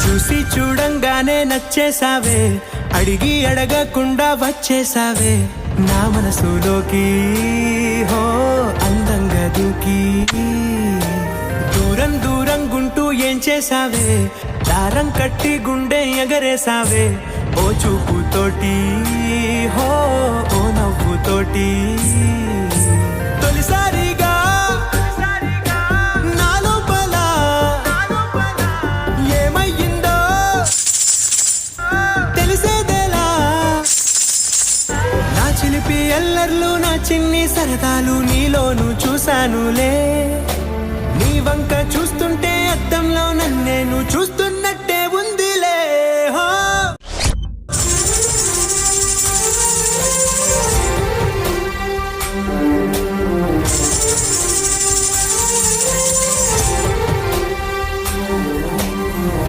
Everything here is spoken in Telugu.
చూసి చూడంగానే నచ్చేసావే, అడిగి అడగకుండా వచ్చేసావే నా మనసులోకి, హో అందంగా దూకి. దూరం దూరం గుంటూ ఏం చేసావే, దారం కట్టి గుండె ఎగరేసావే ఓ చూపుతోటి, హో ఓ నవ్వుతోటి. తొలిసారిగా నా లోపల ఏమయ్యిందో తెలిసేదేలా. నా చిలిపి అల్లర్లు, నా చిన్ని సరదాలు నీలోను చూశానులే. నీ వంక చూస్తుంటే అద్దంలో నన్నేను చూస్తూ